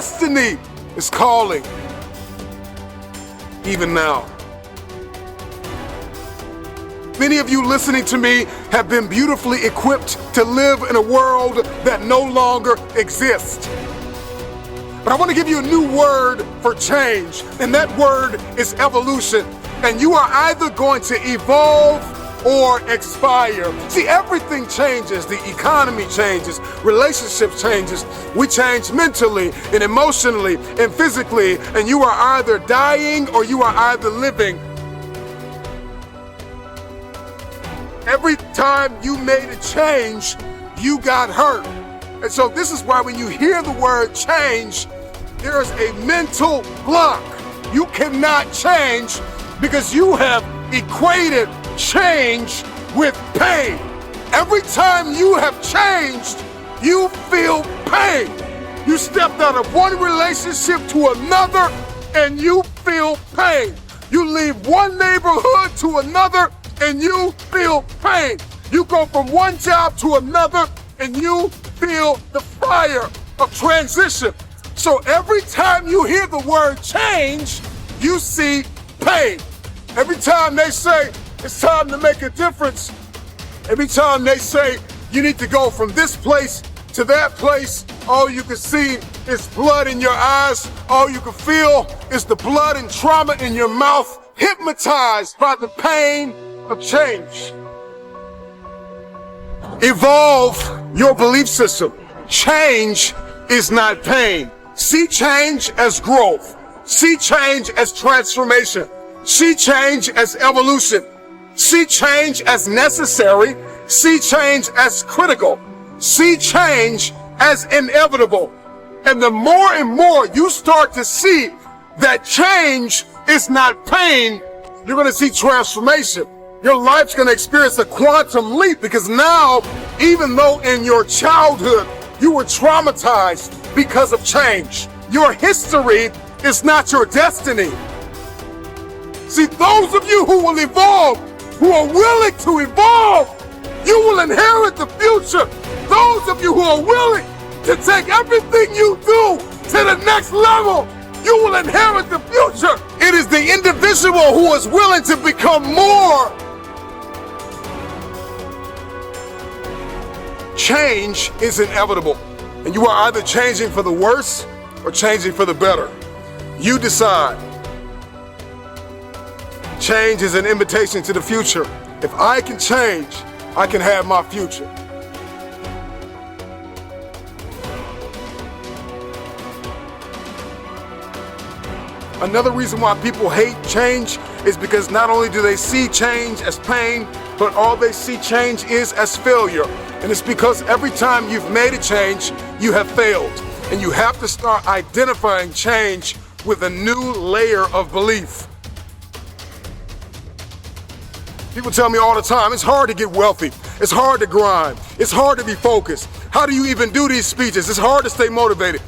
destiny is calling, even now. Many of you listening to me have been beautifully equipped to live in a world that no longer exists. But I want to give you a new word for change, and that word is evolution. And you are either going to evolve or expire. See, everything changes. The economy changes, relationships changes. We change mentally and emotionally and physically, and you are either dying or you are either living. Every time you made a change, you got hurt. And so this is why when you hear the word change, there's a mental block. You cannot change because you have equated change with pain. Every time you have changed, you feel pain. You stepped out of one relationship to another and you feel pain. You leave one neighborhood to another and you feel pain. You go from one job to another and you feel the fire of transition. So every time you hear the word change, you see pain. Every time they say it's time to make a difference, every time they say you need to go from this place to that place, all you can see is blood in your eyes. All you can feel is the blood and trauma in your mouth, hypnotized by the pain of change. Evolve your belief system. Change is not pain. See change as growth. See change as transformation. See change as evolution. See change as necessary. See change as critical. See change as inevitable. And the more and more you start to see that change is not pain, you're going to see transformation. Your life's going to experience a quantum leap because now, even though in your childhood you were traumatized because of change, your history is not your destiny. See, those of you who will evolve, who are willing to evolve, you will inherit the future. Those of you who are willing to take everything you do to the next level, you will inherit the future. It is the individual who is willing to become more. Change is inevitable, and you are either changing for the worse or changing for the better. You decide. Change is an invitation to the future. If I can change, I can have my future. Another reason why people hate change is because not only do they see change as pain, but all they see change is as failure. And it's because every time you've made a change, you have failed. And you have to start identifying change with a new layer of belief. People tell me all the time, it's hard to get wealthy. It's hard to grind. It's hard to be focused. How do you even do these speeches? It's hard to stay motivated.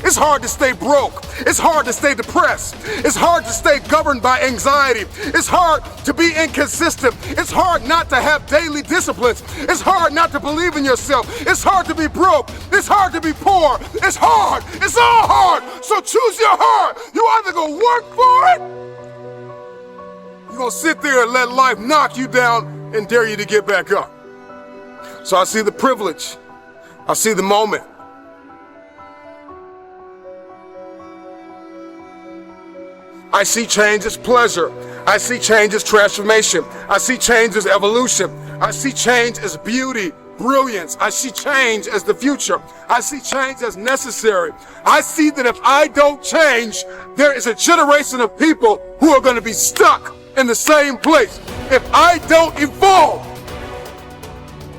It's hard to stay broke. It's hard to stay depressed. It's hard to stay governed by anxiety. It's hard to be inconsistent. It's hard not to have daily disciplines. It's hard not to believe in yourself. It's hard to be broke. It's hard to be poor. It's hard. It's all hard. So choose your heart. You either gonna work for it, you're gonna sit there and let life knock you down and dare you to get back up. So I see the privilege. I see the moment. I see change as pleasure. I see change as transformation. I see change as evolution. I see change as beauty, brilliance. I see change as the future. I see change as necessary. I see that if I don't change, there is a generation of people who are going to be stuck in the same place. If I don't evolve.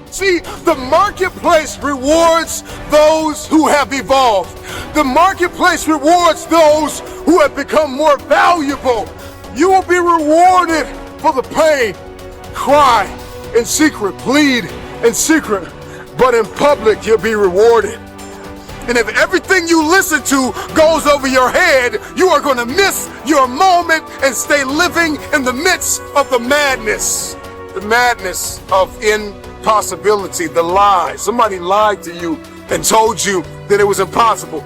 See, the marketplace rewards those who have evolved. The marketplace rewards those who have become more valuable. You will be rewarded for the pain. Cry in secret, plead in secret, but in public you'll be rewarded. And if everything you listen to goes over your head, you are going to miss your moment and stay living in the midst of the madness of impossibility, the lie. Somebody lied to you and told you that it was impossible.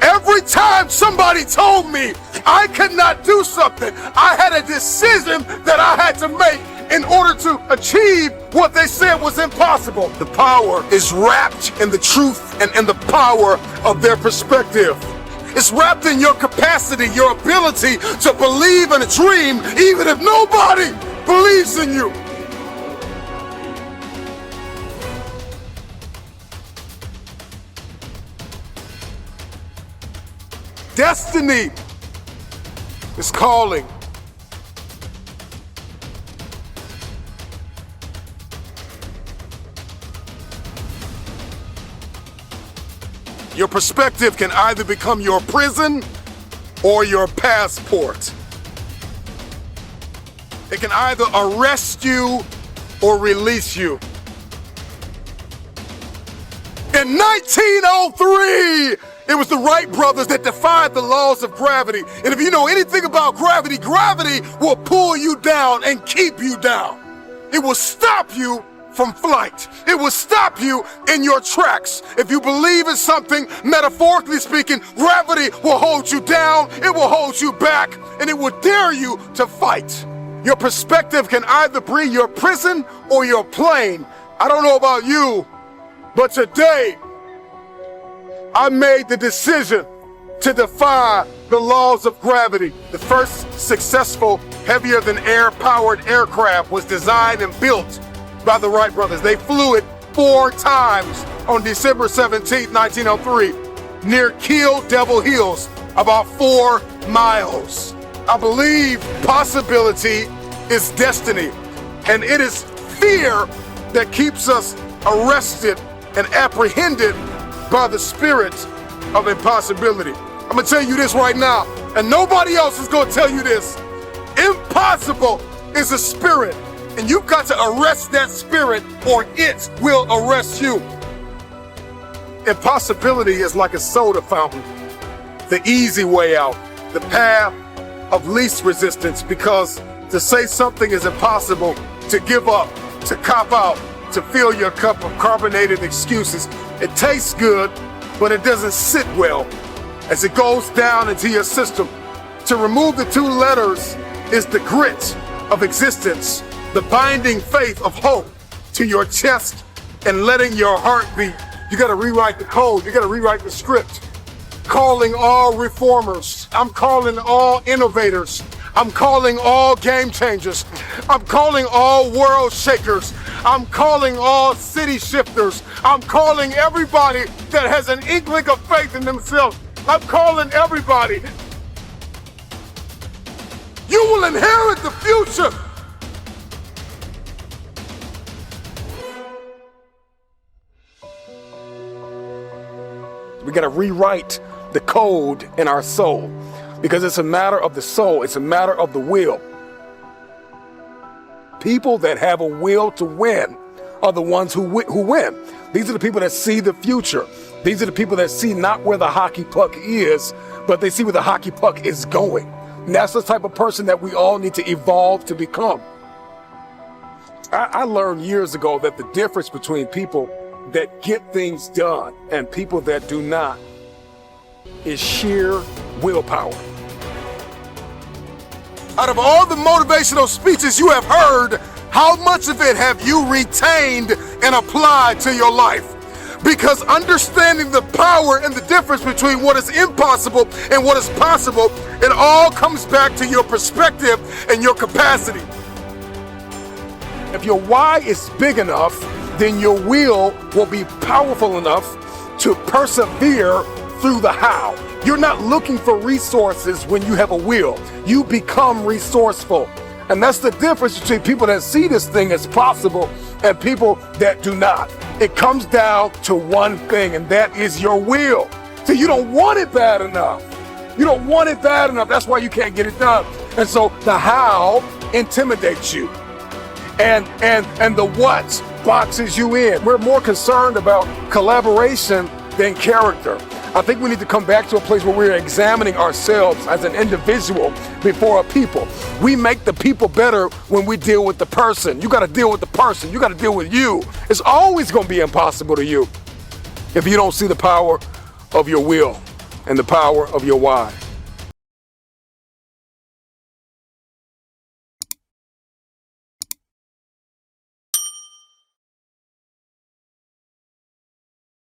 Every time somebody told me I could not do something, I had a decision that I had to make in order to achieve what they said was impossible. The power is wrapped in the truth and in the power of their perspective. It's wrapped in your capacity, your ability to believe in a dream, even if nobody believes in you. Destiny is calling. Your perspective can either become your prison or your passport. It can either arrest you or release you. In 1903, it was the Wright brothers that defied the laws of gravity. And if you know anything about gravity, gravity will pull you down and keep you down. It will stop you from flight. It will stop you in your tracks. If you believe in something, metaphorically speaking, gravity will hold you down, it will hold you back, and it will dare you to fight. Your perspective can either be your prison or your plane. I don't know about you, but today, I made the decision to defy the laws of gravity. The first successful heavier-than-air powered aircraft was designed and built by the Wright brothers. They flew it 4 times on December 17, 1903, near Kill Devil Hills, about 4 miles. I believe possibility is destiny, and it is fear that keeps us arrested and apprehended by the spirit of impossibility. I'm gonna tell you this right now, and nobody else is gonna tell you this. Impossible is a spirit, and you've got to arrest that spirit or it will arrest you. Impossibility is like a soda fountain, the easy way out, the path of least resistance, because to say something is impossible, to give up, to cop out, to fill your cup of carbonated excuses, it tastes good, but it doesn't sit well as it goes down into your system. To remove the 2 letters is the grit of existence, the binding faith of hope to your chest and letting your heart beat. You gotta rewrite the code, you gotta rewrite the script. Calling all reformers, I'm calling all innovators, I'm calling all game changers, I'm calling all world shakers, I'm calling all city shifters, I'm calling everybody that has an inkling of faith in themselves. I'm calling everybody. You will inherit the future. We gotta rewrite the code in our soul, because it's a matter of the soul, it's a matter of the will. People that have a will to win are the ones who win. These are the people that see the future. These are the people that see not where the hockey puck is, but they see where the hockey puck is going. And that's the type of person that we all need to evolve to become. I learned years ago that the difference between people that get things done and people that do not is sheer willpower. Out of all the motivational speeches you have heard, how much of it have you retained and applied to your life? Because understanding the power and the difference between what is impossible and what is possible, it all comes back to your perspective and your capacity. If your why is big enough, then your will be powerful enough to persevere through the how. You're not looking for resources when you have a will. You become resourceful. And that's the difference between people that see this thing as possible and people that do not. It comes down to one thing, and that is your will. So you don't want it bad enough. You don't want it bad enough. That's why you can't get it done. And so the how intimidates you. And the what boxes you in. We're more concerned about collaboration than character. I think we need to come back to a place where we're examining ourselves as an individual before a people. We make the people better when we deal with the person. You got to deal with the person. You got to deal with you. It's always going to be impossible to you if you don't see the power of your will. and the power of your why.